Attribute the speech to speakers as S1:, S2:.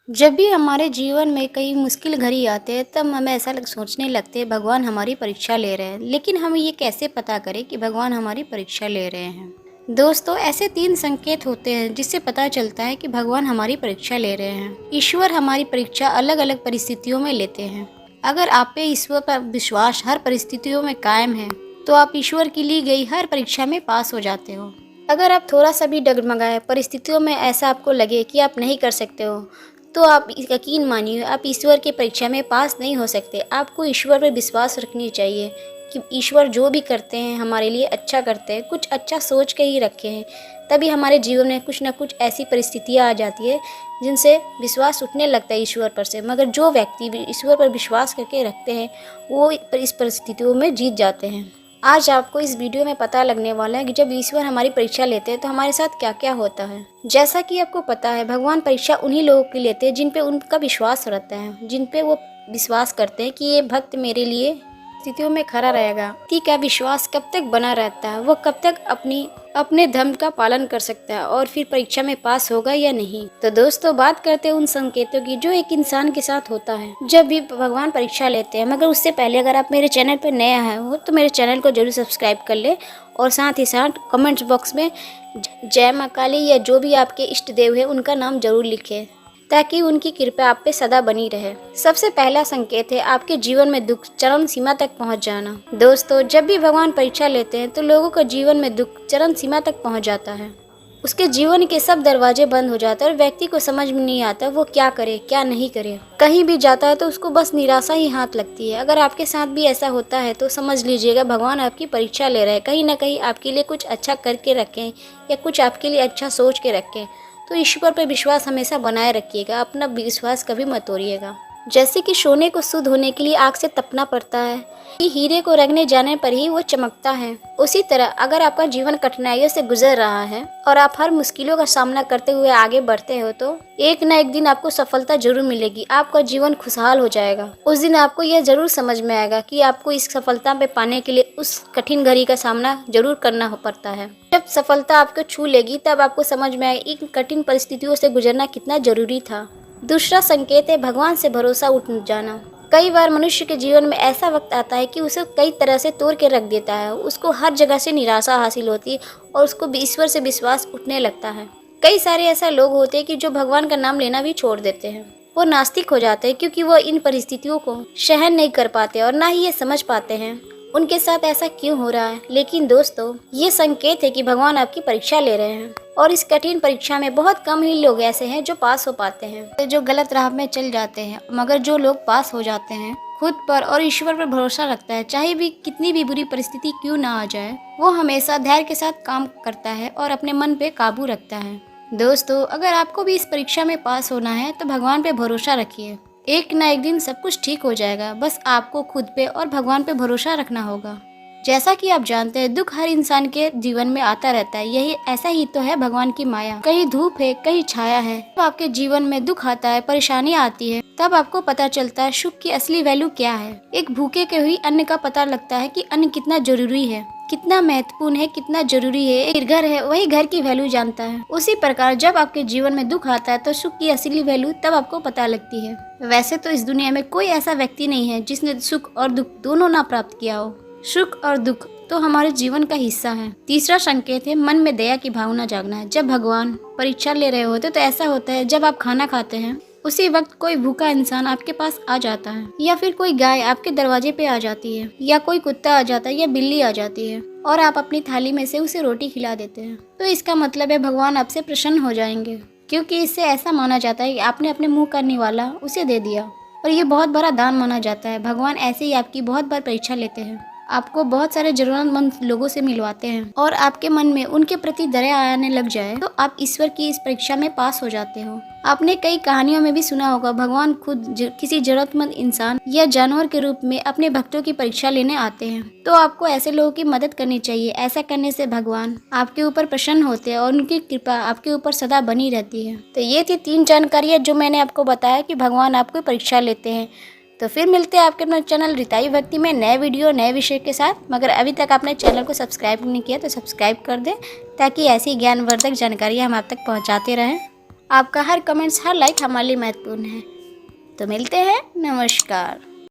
S1: जब भी हमारे जीवन में कई मुश्किल घड़ी आते हैं तब हमें ऐसा सोचने लगते हैं भगवान हमारी परीक्षा ले रहे हैं। लेकिन हम ये कैसे पता करें कि भगवान हमारी परीक्षा ले रहे हैं। दोस्तों, ऐसे 3 संकेत होते हैं जिससे पता चलता है कि भगवान हमारी परीक्षा ले रहे हैं। ईश्वर हमारी परीक्षा अलग अलग परिस्थितियों में लेते हैं। अगर आप पे ईश्वर पर विश्वास हर परिस्थितियों में कायम है तो आप ईश्वर की ली गई हर परीक्षा में पास हो जाते हो। अगर आप थोड़ा सा भी डगमगाए परिस्थितियों में ऐसा आपको लगे कि आप नहीं कर सकते हो तो आप यकीन मानिए आप ईश्वर की परीक्षा में पास नहीं हो सकते। आपको ईश्वर पर विश्वास रखनी चाहिए कि ईश्वर जो भी करते हैं हमारे लिए अच्छा करते हैं, कुछ अच्छा सोच के ही रखे हैं। तभी हमारे जीवन में कुछ ना कुछ ऐसी परिस्थितियाँ आ जाती है जिनसे विश्वास उठने लगता है ईश्वर पर से। मगर जो व्यक्ति भी ईश्वर पर विश्वास करके रखते हैं वो इस परिस्थितियों में जीत जाते हैं। आज आपको इस वीडियो में पता लगने वाला है कि जब ईश्वर हमारी परीक्षा लेते हैं तो हमारे साथ क्या क्या होता है। जैसा कि आपको पता है भगवान परीक्षा उन्हीं लोगों की लेते हैं जिन पे उनका विश्वास रहता है, जिन पे वो विश्वास करते हैं कि ये भक्त मेरे लिए स्थितियों में खड़ा रहेगा। व्यक्ति का विश्वास कब तक बना रहता है, वो कब तक अपने धर्म का पालन कर सकता है और फिर परीक्षा में पास होगा या नहीं। तो दोस्तों, बात करते हैं उन संकेतों की जो एक इंसान के साथ होता है जब भी भगवान परीक्षा लेते हैं। मगर उससे पहले अगर आप मेरे चैनल पर नया है हो तो मेरे चैनल को जरूर सब्सक्राइब कर ले और साथ ही साथ कमेंट्स बॉक्स में जय माँ काली या जो भी आपके इष्ट देव है उनका नाम जरूर लिखें ताकि उनकी कृपा आप पे सदा बनी रहे। सबसे पहला संकेत है आपके जीवन में दुख चरम सीमा तक पहुंच जाना। दोस्तों, जब भी भगवान परीक्षा लेते हैं तो लोगों का जीवन में दुख चरम सीमा तक पहुंच जाता है। उसके जीवन के सब दरवाजे बंद हो जाते हैं और व्यक्ति को समझ में नहीं आता वो क्या करे क्या नहीं करे। कहीं भी जाता है तो उसको बस निराशा ही हाथ लगती है। अगर आपके साथ भी ऐसा होता है तो समझ लीजिएगा भगवान आपकी परीक्षा ले रहे हैं। कहीं ना कहीं आपके लिए कुछ अच्छा करके रखें या कुछ आपके लिए अच्छा सोच के रखें। तो ईश्वर पर विश्वास हमेशा बनाए रखिएगा, अपना विश्वास कभी मत तोड़िएगा। जैसे कि सोने को शुद्ध होने के लिए आग से तपना पड़ता है, हीरे को रगड़ने जाने पर ही वो चमकता है। उसी तरह अगर आपका जीवन कठिनाइयों से गुजर रहा है और आप हर मुश्किलों का सामना करते हुए आगे बढ़ते हो तो एक न एक दिन आपको सफलता जरूर मिलेगी। आपका जीवन खुशहाल हो जाएगा। उस दिन आपको यह जरूर समझ में आएगा कि आपको इस सफलता पे पाने के लिए उस कठिन घड़ी का सामना जरूर करना पड़ता है। जब सफलता आपको छू लेगी तब आपको समझ में आएगा इन कठिन परिस्थितियों से गुजरना कितना जरूरी था। दूसरा संकेत है भगवान से भरोसा उठ जाना। कई बार मनुष्य के जीवन में ऐसा वक्त आता है कि उसे कई तरह से तोड़ के रख देता है। उसको हर जगह से निराशा हासिल होती है और उसको ईश्वर से विश्वास उठने लगता है। कई सारे ऐसे लोग होते हैं कि जो भगवान का नाम लेना भी छोड़ देते हैं। वो नास्तिक हो जाते हैं क्योंकि वो इन परिस्थितियों को सहन नहीं कर पाते और ना ही ये समझ पाते हैं उनके साथ ऐसा क्यों हो रहा है। लेकिन दोस्तों, ये संकेत है कि भगवान आपकी परीक्षा ले रहे हैं और इस कठिन परीक्षा में बहुत कम ही लोग ऐसे हैं जो पास हो पाते हैं, जो गलत राह में चल जाते हैं। मगर जो लोग पास हो जाते हैं खुद पर और ईश्वर पर भरोसा रखता है, चाहे भी कितनी भी बुरी परिस्थिति क्यों ना आ जाए, वो हमेशा धैर्य के साथ काम करता है और अपने मन पे काबू रखता है। दोस्तों, अगर आपको भी इस परीक्षा में पास होना है तो भगवान पे भरोसा रखिए। एक न एक दिन सब कुछ ठीक हो जाएगा। बस आपको खुद पे और भगवान पे भरोसा रखना होगा। जैसा कि आप जानते हैं दुख हर इंसान के जीवन में आता रहता है। यही ऐसा ही तो है भगवान की माया। कहीं धूप है कहीं छाया है। जब आपके जीवन में दुख आता है, परेशानी आती है, तब आपको पता चलता है सुख की असली वैल्यू क्या है। एक भूखे के हुई अन्न का पता लगता है कि अन्न कितना जरूरी है, कितना महत्वपूर्ण है, कितना जरूरी है। एक घर है वही घर की वैल्यू जानता है। उसी प्रकार जब आपके जीवन में दुख आता है तो सुख की असली वैल्यू तब आपको पता लगती है। वैसे तो इस दुनिया में कोई ऐसा व्यक्ति नहीं है जिसने सुख और दुख दोनों ना प्राप्त किया हो। सुख और दुख तो हमारे जीवन का हिस्सा है। तीसरा संकेत है मन में दया की भावना जागना है। जब भगवान परीक्षा ले रहे होते तो ऐसा होता है जब आप खाना खाते हैं उसी वक्त कोई भूखा इंसान आपके पास आ जाता है, या फिर कोई गाय आपके दरवाजे पे आ जाती है, या कोई कुत्ता आ जाता है या बिल्ली आ जाती है और आप अपनी थाली में से उसे रोटी खिला देते हैं। तो इसका मतलब है भगवान आपसे प्रसन्न हो जाएंगे, क्योंकि इससे ऐसा माना जाता है कि आपने अपने मुंह का निवाला उसे दे दिया और ये बहुत बड़ा दान माना जाता है। भगवान ऐसे ही आपकी बहुत बार परीक्षा लेते हैं, आपको बहुत सारे जरूरतमंद लोगों से मिलवाते हैं और आपके मन में उनके प्रति दया आने लग जाए तो आप ईश्वर की इस परीक्षा में पास हो जाते हो। आपने कई कहानियों में भी सुना होगा भगवान खुद किसी जरूरतमंद इंसान या जानवर के रूप में अपने भक्तों की परीक्षा लेने आते हैं। तो आपको ऐसे लोगों की मदद करनी चाहिए। ऐसा करने से भगवान आपके ऊपर प्रसन्न होते हैं और उनकी कृपा आपके ऊपर सदा बनी रहती है। तो ये थी 3 जानकारियाँ जो मैंने आपको बताया कि भगवान आपको परीक्षा लेते हैं। तो फिर मिलते हैं आपके अपने चैनल रिताई भक्ति में नए वीडियो नए विषय के साथ। मगर अभी तक आपने चैनल को सब्सक्राइब नहीं किया तो सब्सक्राइब कर दें ताकि ऐसी ज्ञानवर्धक जानकारियाँ हम आप तक पहुँचाते रहें। आपका हर कमेंट्स, हर लाइक हमारे लिए महत्वपूर्ण है। तो मिलते हैं, नमस्कार।